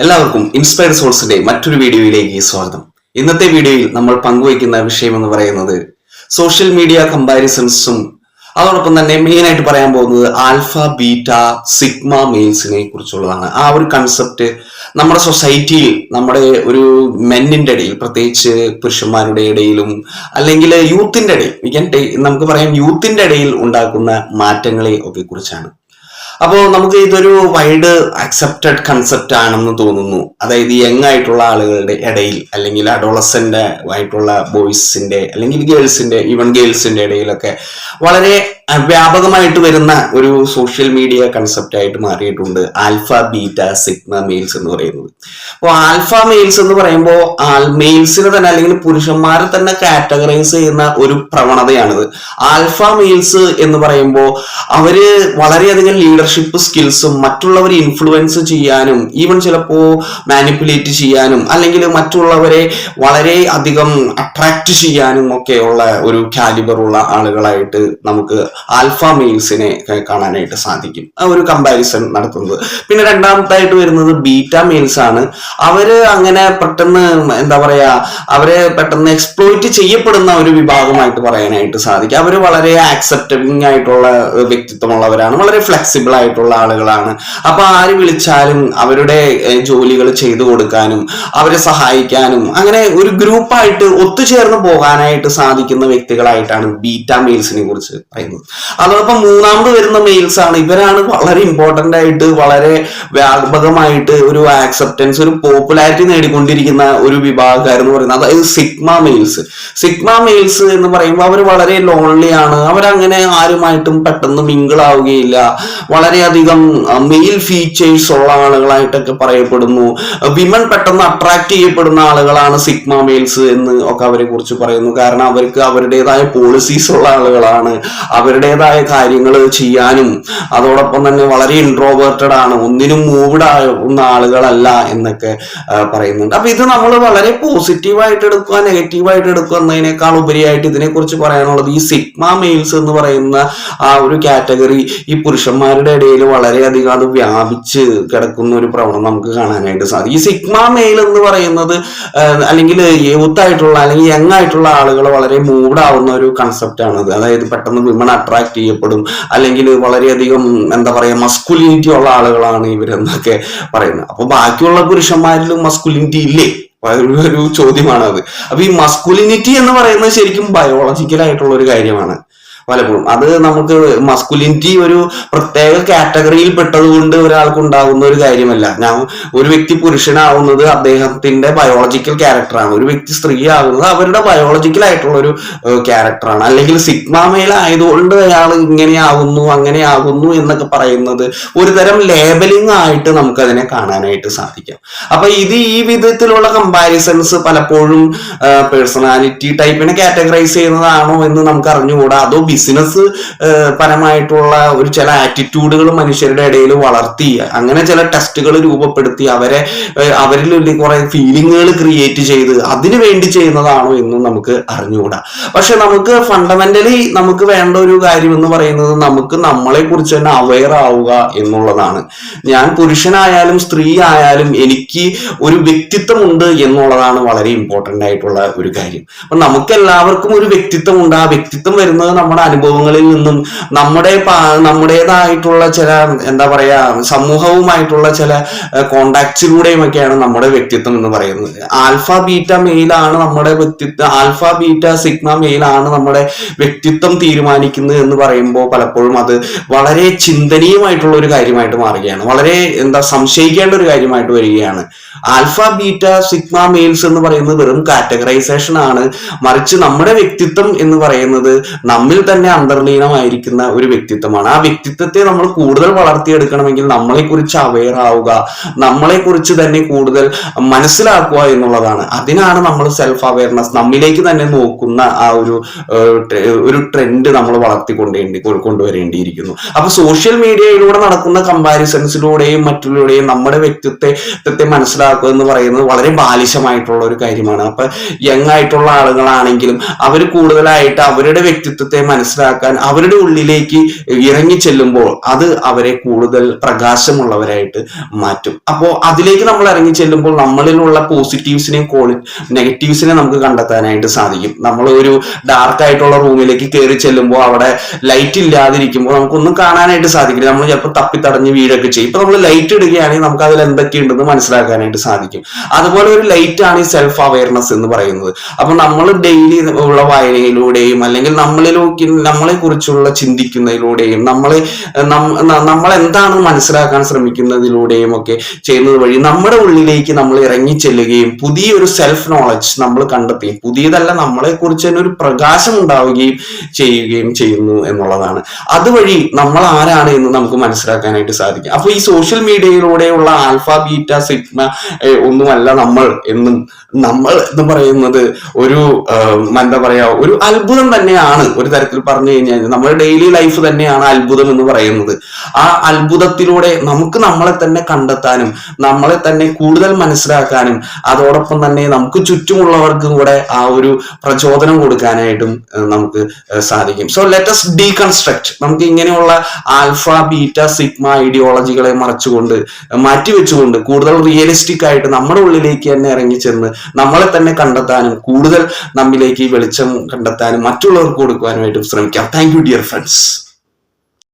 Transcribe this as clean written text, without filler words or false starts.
എല്ലാവർക്കും ഇൻസ്പയർഡ് സോൾസിന്റെ മറ്റൊരു വീഡിയോയിലേക്ക് സ്വാഗതം. ഇന്നത്തെ വീഡിയോയിൽ നമ്മൾ പങ്കുവയ്ക്കുന്ന വിഷയം എന്ന് പറയുന്നത് സോഷ്യൽ മീഡിയ കമ്പാരിസൺസും അതോടൊപ്പം തന്നെ മെയിൻ ആയിട്ട് പറയാൻ പോകുന്നത് ആൽഫ ബീറ്റ സിഗ്മ മെയിൽസിനെ കുറിച്ചുള്ളതാണ്. ആ ഒരു കൺസെപ്റ്റ് നമ്മുടെ സൊസൈറ്റിയിൽ നമ്മുടെ ഒരു മെന്നിന്റെ ഇടയിൽ, പ്രത്യേകിച്ച് പുരുഷന്മാരുടെ ഇടയിലും അല്ലെങ്കിൽ യൂത്തിന്റെ ഇടയിൽ, നമുക്ക് പറയാം യൂത്തിന്റെ ഇടയിൽ ഉണ്ടാക്കുന്ന മാറ്റങ്ങളെ ഒക്കെ കുറിച്ചാണ്. അപ്പോൾ നമുക്ക് ഇതൊരു വൈഡ് അക്സെപ്റ്റഡ് കൺസെപ്റ്റ് ആണെന്ന് തോന്നുന്നു. അതായത് യങ് ആയിട്ടുള്ള ആളുകളുടെ ഇടയിൽ, അല്ലെങ്കിൽ അഡോളസെന്റ് ആയിട്ടുള്ള ബോയ്സിന്റെ അല്ലെങ്കിൽ ഗേൾസിന്റെ, ഈവൻ ഗേൾസിന്റെ ഇടയിലൊക്കെ വളരെ വ്യാപകമായിട്ട് വരുന്ന ഒരു സോഷ്യൽ മീഡിയ കൺസെപ്റ്റ് ആയിട്ട് മാറിയിട്ടുണ്ട് ആൽഫ ബീറ്റ സിഗ്മ മെയിൽസ് എന്ന് പറയുന്നത്. അപ്പോൾ ആൽഫ മെയിൽസ് എന്ന് പറയുമ്പോൾ മെയിൽസിനെ തന്നെ അല്ലെങ്കിൽ പുരുഷന്മാരെ തന്നെ കാറ്റഗറൈസ് ചെയ്യുന്ന ഒരു പ്രവണതയാണിത്. ആൽഫ മെയിൽസ് എന്ന് പറയുമ്പോൾ അവര് വളരെയധികം ലീഡർഷിപ്പ് സ്കിൽസും മറ്റുള്ളവരെ ഇൻഫ്ലുവൻസ് ചെയ്യാനും ഈവൻ ചിലപ്പോ മാനിപ്പുലേറ്റ് ചെയ്യാനും അല്ലെങ്കിൽ മറ്റുള്ളവരെ വളരെ അധികം അട്രാക്ട് ചെയ്യാനും ഒക്കെ ഉള്ള ഒരു കാലിബർ ഉള്ള ആളുകളായിട്ട് നമുക്ക് ആൽഫ മെയിൽസിനെ കാണാനായിട്ട് സാധിക്കും. ആ ഒരു കമ്പാരിസൺ നടത്തുന്നത്. പിന്നെ രണ്ടാമത്തായിട്ട് വരുന്നത് ബീറ്റ മെയിൽസ് ആണ്. അവര് അങ്ങനെ പെട്ടെന്ന് അവരെ പെട്ടെന്ന് എക്സ്പ്ലോയിറ്റ് ചെയ്യപ്പെടുന്ന ഒരു വിഭാഗമായിട്ട് പറയാനായിട്ട് സാധിക്കും. അവര് വളരെ ആക്സെപ്റ്റിംഗ് ആയിട്ടുള്ള വ്യക്തിത്വമുള്ളവരാണ്, വളരെ ഫ്ലെക്സിബിൾ ആയിട്ടുള്ള ആളുകളാണ്. അപ്പൊ ആര് വിളിച്ചാലും അവരുടെ ജോലികൾ ചെയ്തു കൊടുക്കാനും അവരെ സഹായിക്കാനും അങ്ങനെ ഒരു ഗ്രൂപ്പായിട്ട് ഒത്തുചേർന്ന് പോകാനായിട്ട് സാധിക്കുന്ന വ്യക്തികളായിട്ടാണ് ബീറ്റ മെയിൽസിനെ കുറിച്ച് പറയുന്നത്. അതോടൊപ്പം മൂന്നാമത് വരുന്ന മെയിൽസ് ആണ്. ഇവരാണ് വളരെ ഇമ്പോർട്ടന്റ് ആയിട്ട് വളരെ വ്യാപകമായിട്ട് ഒരു ആക്സെപ്റ്റൻസ്, ഒരു പോപ്പുലാരിറ്റി നേടിക്കൊണ്ടിരിക്കുന്ന ഒരു വിഭാഗക്കാരെന്ന് പറയുന്നത്, അതായത് സിഗ്മ മെയിൽസ്. സിഗ്മ മെയിൽസ് എന്ന് പറയുമ്പോൾ അവർ വളരെ ലോൺലി ആണ്. അവരങ്ങനെ ആരുമായിട്ടും പെട്ടെന്ന് മിങ്കിൾ ആവുകയില്ല. വളരെയധികം മെയിൽ ഫീച്ചേഴ്സ് ഉള്ള ആളുകളായിട്ടൊക്കെ പറയപ്പെടുന്നു. വിമൻ പെട്ടെന്ന് അട്രാക്ട് ചെയ്യപ്പെടുന്ന ആളുകളാണ് സിഗ്മ മെയിൽസ് എന്ന് ഒക്കെ അവരെ കുറിച്ച് പറയുന്നു. കാരണം അവർക്ക് അവരുടേതായ പോളിസീസ് ഉള്ള ആളുകളാണ്, അവരുടേതായ കാര്യങ്ങൾ ചെയ്യാനും അതോടൊപ്പം തന്നെ വളരെ ഇൻട്രോവേർട്ടഡ് ആണ്, ഒന്നിനും മൂവ്ഡ് ആവുന്ന ആളുകളല്ല എന്നൊക്കെ പറയുന്നുണ്ട്. അപ്പൊ ഇത് നമ്മൾ വളരെ പോസിറ്റീവായിട്ട് എടുക്കുക, നെഗറ്റീവായിട്ട് എടുക്കുക എന്നതിനേക്കാൾ ഉപരിയായിട്ട് ഇതിനെക്കുറിച്ച് പറയാനുള്ളത് ഈ സിഗ്മ മെയിൽസ് എന്ന് പറയുന്ന ആ ഒരു കാറ്റഗറി ഈ പുരുഷന്മാരുടെ ഇടയിൽ വളരെയധികം അത് വ്യാപിച്ച് കിടക്കുന്ന ഒരു പ്രവണത നമുക്ക് കാണാനായിട്ട് സാധിക്കും. ഈ സിഗ്മ മെയിൽ എന്ന് പറയുന്നത് അല്ലെങ്കിൽ യൂത്ത് ആയിട്ടുള്ള അല്ലെങ്കിൽ യങ് ആയിട്ടുള്ള ആളുകൾ വളരെ മൂവ്ഡ് ആവുന്ന ഒരു കൺസെപ്റ്റ് ആണത്. അതായത് പെട്ടെന്ന് വിമൺ അട്രാക്ട് ചെയ്യപ്പെടും, അല്ലെങ്കിൽ വളരെയധികം മസ്കുലിനിറ്റി ഉള്ള ആളുകളാണ് ഇവരെന്നൊക്കെ പറയുന്നത്. അപ്പൊ ബാക്കിയുള്ള പുരുഷന്മാരിലും മസ്കുലിനിറ്റി ഇല്ലേ? ഒരു ചോദ്യമാണ് അത്. അപ്പൊ ഈ മസ്കുലിനിറ്റി എന്ന് പറയുന്നത് ശരിക്കും ബയോളജിക്കൽ ആയിട്ടുള്ള ഒരു കാര്യമാണ്. പലപ്പോഴും അത് നമുക്ക് മസ്കുലിനിറ്റി ഒരു പ്രത്യേക കാറ്റഗറിയിൽ പെട്ടതുകൊണ്ട് ഒരാൾക്ക് ഉണ്ടാകുന്ന ഒരു കാര്യമല്ല. ഒരു വ്യക്തി പുരുഷനാവുന്നത് അദ്ദേഹത്തിന്റെ ബയോളജിക്കൽ ക്യാരക്ടറാണ്, ഒരു വ്യക്തി സ്ത്രീ ആകുന്നത് അവരുടെ ബയോളജിക്കൽ ആയിട്ടുള്ള ഒരു ക്യാരക്ടറാണ്. അല്ലെങ്കിൽ സിഗ്മ മെയിൽ ആയതുകൊണ്ട് അയാൾ ഇങ്ങനെയാകുന്നു അങ്ങനെയാകുന്നു എന്നൊക്കെ പറയുന്നത് ഒരു തരം ലേബലിംഗ് ആയിട്ട് നമുക്ക് അതിനെ കാണാനായിട്ട് സാധിക്കാം. അപ്പൊ ഈ വിധത്തിലുള്ള കമ്പാരിസൺസ് പലപ്പോഴും പേഴ്സണാലിറ്റി ടൈപ്പിനെ കാറ്റഗറൈസ് ചെയ്യുന്നതാണോ എന്ന് നമുക്ക് അറിഞ്ഞുകൂടാ. അതോ ബിസിനസ് പരമായിട്ടുള്ള ഒരു ചില ആറ്റിറ്റ്യൂഡുകൾ മനുഷ്യരുടെ ഇടയിൽ വളർത്തി അങ്ങനെ ചില ടെസ്റ്റുകൾ രൂപപ്പെടുത്തി അവരിൽ കുറെ ഫീലിങ്ങുകൾ ക്രിയേറ്റ് ചെയ്ത് അതിനു വേണ്ടി ചെയ്യുന്നതാണോ എന്നും നമുക്ക് അറിഞ്ഞുകൂടാ. പക്ഷെ നമുക്ക് ഫണ്ടമെന്റലി നമുക്ക് വേണ്ട ഒരു കാര്യം എന്ന് പറയുന്നത് നമുക്ക് നമ്മളെ കുറിച്ച് തന്നെ അവെയർ ആവുക എന്നുള്ളതാണ്. ഞാൻ പുരുഷനായാലും സ്ത്രീ ആയാലും എനിക്ക് ഒരു വ്യക്തിത്വമുണ്ട് എന്നുള്ളതാണ് വളരെ ഇമ്പോർട്ടന്റ് ആയിട്ടുള്ള ഒരു കാര്യം. അപ്പൊ നമുക്ക് എല്ലാവർക്കും ഒരു വ്യക്തിത്വമുണ്ട്. ആ വ്യക്തിത്വം വരുന്നത് നമ്മുടെ അനുഭവങ്ങളിൽ നിന്നും നമ്മുടേതായിട്ടുള്ള ചില സമൂഹവുമായിട്ടുള്ള ചില കോണ്ടാക്ട്സിലൂടെയും ഒക്കെയാണ് നമ്മുടെ വ്യക്തിത്വം എന്ന് പറയുന്നത്. ആൽഫ ബീറ്റ മെയിലാണ് നമ്മുടെ വ്യക്തിത്വം, ആൽഫ ബീറ്റ സിഗ്മ മെയിലാണ് നമ്മുടെ വ്യക്തിത്വം തീരുമാനിക്കുന്നത് എന്ന് പറയുമ്പോൾ പലപ്പോഴും അത് വളരെ ചിന്തനീയമായിട്ടുള്ള ഒരു കാര്യമായിട്ട് മാറുകയാണ്. വളരെ സംശയിക്കേണ്ട ഒരു കാര്യമായിട്ട് വരികയാണ്. ആൽഫ ബീറ്റ സിഗ്മ മെയിൽസ് എന്ന് പറയുന്നത് വെറും കാറ്റഗറൈസേഷൻ ആണ്. മറിച്ച് നമ്മുടെ വ്യക്തിത്വം എന്ന് പറയുന്നത് നമ്മിൽ തന്നെ അന്തർലീനമായിരിക്കുന്ന ഒരു വ്യക്തിത്വമാണ്. ആ വ്യക്തിത്വത്തെ നമ്മൾ കൂടുതൽ വളർത്തിയെടുക്കണമെങ്കിൽ നമ്മളെ കുറിച്ച് അവെയർ ആവുക, നമ്മളെ കുറിച്ച് തന്നെ കൂടുതൽ മനസ്സിലാക്കുക എന്നുള്ളതാണ്. അതിനാണ് നമ്മൾ സെൽഫ് അവെയർനെസ്, നമ്മിലേക്ക് തന്നെ നോക്കുന്ന ആ ഒരു ട്രെൻഡ് നമ്മൾ കൊണ്ടുവരേണ്ടിയിരിക്കുന്നു. അപ്പൊ സോഷ്യൽ മീഡിയയിലൂടെ നടക്കുന്ന കമ്പാരിസൺസിലൂടെയും മറ്റുള്ളൂടെയും നമ്മുടെ വ്യക്തിത്വത്തെ മനസ്സിലാക്കുക, മനസ്സിലാക്കുക എന്ന് പറയുന്നത് വളരെ ബാലിശമായിട്ടുള്ള ഒരു കാര്യമാണ്. അപ്പൊ യങ് ആയിട്ടുള്ള ആളുകളാണെങ്കിലും അവർ കൂടുതലായിട്ട് അവരുടെ വ്യക്തിത്വത്തെ മനസ്സിലാക്കാൻ അവരുടെ ഉള്ളിലേക്ക് ഇറങ്ങി ചെല്ലുമ്പോൾ അത് അവരെ കൂടുതൽ പ്രകാശമുള്ളവരായിട്ട് മാറ്റും. അപ്പോൾ അതിലേക്ക് നമ്മൾ ഇറങ്ങി ചെല്ലുമ്പോൾ നമ്മളിലുള്ള പോസിറ്റീവ്സിനെയും നെഗറ്റീവ്സിനെ നമുക്ക് കണ്ടെത്താനായിട്ട് സാധിക്കും. നമ്മൾ ഒരു ഡാർക്ക് ആയിട്ടുള്ള റൂമിലേക്ക് കയറി ചെല്ലുമ്പോൾ അവിടെ ലൈറ്റ് ഇല്ലാതിരിക്കുമ്പോൾ നമുക്കൊന്നും കാണാനായിട്ട് സാധിക്കില്ല. നമ്മൾ ചിലപ്പോൾ തപ്പിത്തടഞ്ഞ് വീഴൊക്കെ ചെയ്യും. ഇപ്പൊ നമ്മൾ ലൈറ്റ് ഇടുകയാണെങ്കിൽ നമുക്ക് അതിൽ എന്തൊക്കെയുണ്ടെന്ന് മനസ്സിലാക്കാനായിട്ട് സാധിക്കും. അതുപോലെ ഒരു ലൈറ്റ് ആണ് ഈ സെൽഫ് അവയർനെസ് എന്ന് പറയുന്നത്. അപ്പൊ നമ്മൾ ഡെയിലി ഉള്ള വായനയിലൂടെയും അല്ലെങ്കിൽ നമ്മളെ കുറിച്ചുള്ള ചിന്തിക്കുന്നതിലൂടെയും നമ്മൾ എന്താണ് മനസ്സിലാക്കാൻ ശ്രമിക്കുന്നതിലൂടെയും ഒക്കെ ചെയ്യുന്നത് വഴി നമ്മുടെ ഉള്ളിലേക്ക് നമ്മൾ ഇറങ്ങി ചെല്ലുകയും പുതിയൊരു സെൽഫ് നോളജ് നമ്മൾ കണ്ടെത്തുകയും പുതിയതല്ല നമ്മളെ കുറിച്ച് തന്നെ ഒരു പ്രകാശം ഉണ്ടാവുകയും ചെയ്യുകയും ചെയ്യുന്നു എന്നുള്ളതാണ്. അതുവഴി നമ്മൾ ആരാണ് എന്ന് നമുക്ക് മനസ്സിലാക്കാനായിട്ട് സാധിക്കും. അപ്പൊ ഈ സോഷ്യൽ മീഡിയയിലൂടെയുള്ള ആൽഫ ബീറ്റ സിഗ്മ ഒന്നുമല്ല നമ്മൾ എന്ന് പറയുന്നത് ഒരു എന്താ പറയാ ഒരു അത്ഭുതം തന്നെയാണ്. ഒരു തരത്തിൽ പറഞ്ഞു കഴിഞ്ഞാൽ നമ്മുടെ ഡെയിലി ലൈഫ് തന്നെയാണ് അത്ഭുതം എന്ന് പറയുന്നത്. ആ അത്ഭുതത്തിലൂടെ നമുക്ക് നമ്മളെ തന്നെ കണ്ടെത്താനും നമ്മളെ തന്നെ കൂടുതൽ മനസ്സിലാക്കാനും അതോടൊപ്പം തന്നെ നമുക്ക് ചുറ്റുമുള്ളവർക്കും കൂടെ ആ ഒരു പ്രചോദനം കൊടുക്കാനായിട്ടും നമുക്ക് സാധിക്കും. So let us deconstruct. നമുക്ക് ഇങ്ങനെയുള്ള ആൽഫ ബീറ്റ സിഗ്മ ഐഡിയോളജികളെ മാറ്റിവെച്ചുകൊണ്ട് കൂടുതൽ റിയലിസ്റ്റിക് ആയിട്ട് നമ്മുടെ ഉള്ളിലേക്ക് തന്നെ ഇറങ്ങിച്ചെന്ന് നമ്മളെ തന്നെ കണ്ടെത്താനും കൂടുതൽ നമ്മിലേക്ക് വെളിച്ചം കണ്ടെത്താനും മറ്റുള്ളവർക്ക് കൊടുക്കുവാനുമായിട്ടും ശ്രമിക്കാം. Thank you dear friends.